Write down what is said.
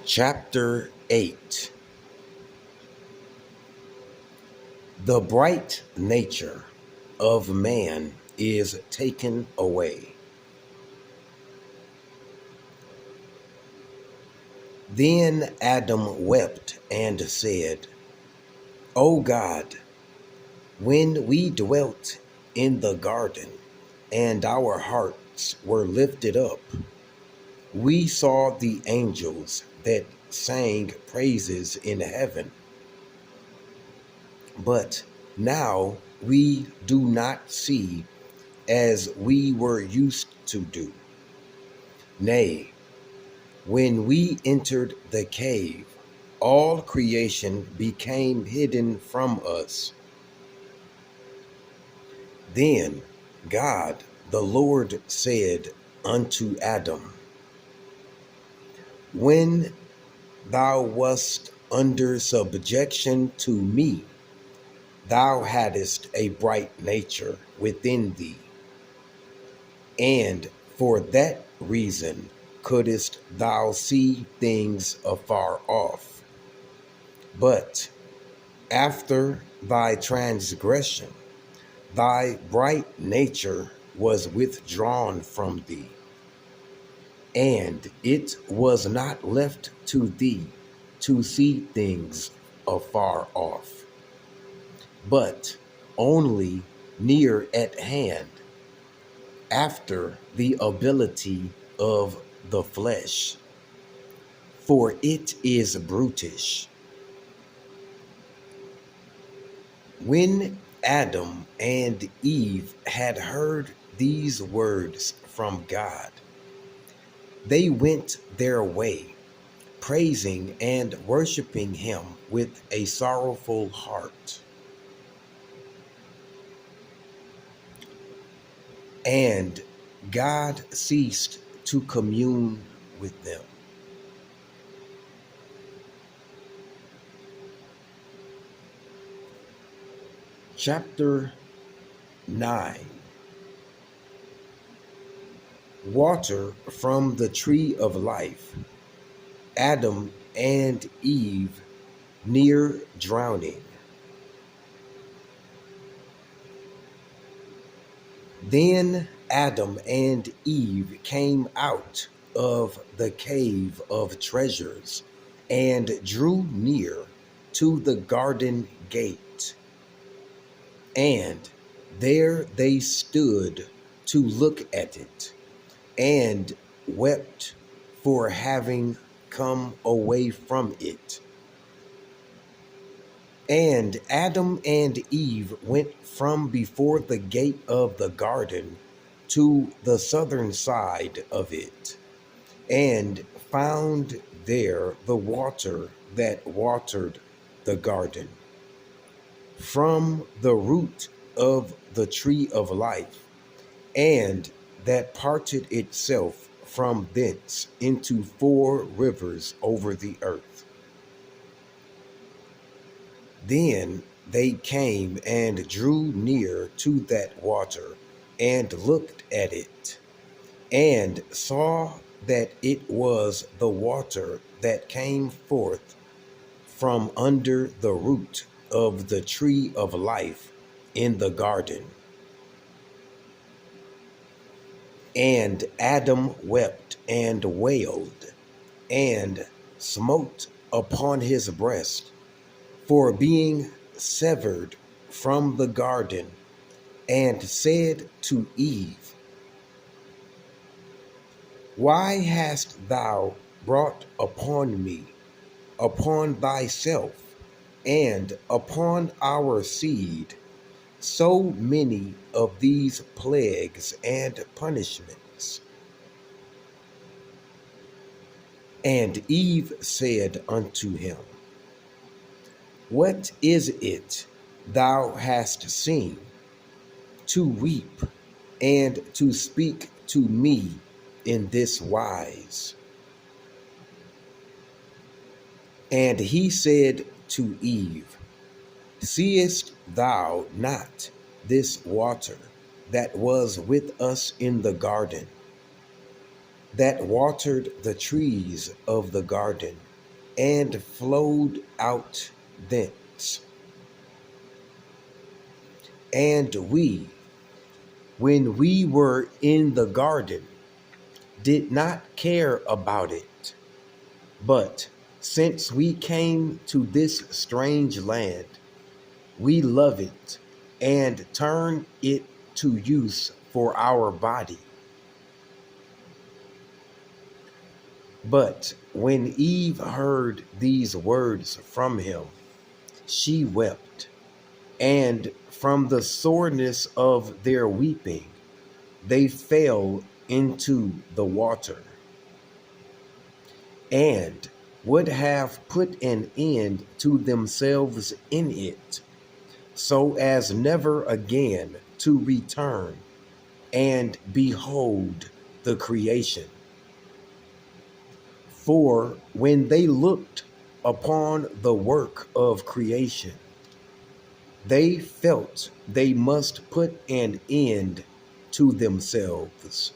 Chapter 8. The bright nature of man is taken away. Then Adam wept and said, O God, when we dwelt in the garden and our hearts were lifted up, we saw the angels that sang praises in heaven. But now we do not see as we were used to do. Nay, when we entered the cave, all creation became hidden from us. Then God the Lord said unto Adam, When thou wast under subjection to me, thou hadst a bright nature within thee, and for that reason couldst thou see things afar off. But after thy transgression, thy bright nature was withdrawn from thee, and it was not left to thee to see things afar off, but only near at hand, after the ability of the flesh, for it is brutish. When Adam and Eve had heard these words from God, they went their way, praising and worshiping him with a sorrowful heart. And God ceased to commune with them. Chapter 9. Water from the tree of life. Adam and Eve near drowning. Then Adam and Eve came out of the cave of treasures and drew near to the garden gate. And there they stood to look at it, and wept for having come away from it. And Adam and Eve went from before the gate of the garden to the southern side of it, and found there the water that watered the garden, from the root of the tree of life, and that parted itself from thence into 4 rivers over the earth. Then they came and drew near to that water, and looked at it, and saw that it was the water that came forth from under the root of the tree of life in the garden. And Adam wept and wailed, and smote upon his breast, for being severed from the garden, and said to Eve, Why hast thou brought upon me, upon thyself, and upon our seed, so many of these plagues and punishments? And Eve said unto him, What is it thou hast seen, to weep and to speak to me in this wise? And he said to Eve, Seest thou not this water that was with us in the garden? that watered the trees of the garden and flowed out thence. And we, when we were in the garden, did not care about it. But since we came to this strange land, we love it and turn it to use for our body. But when Eve heard these words from him, she wept, and from the soreness of their weeping, they fell into the water, and would have put an end to themselves in it, so as never again to return and behold the creation. For when they looked upon the work of creation, they felt they must put an end to themselves,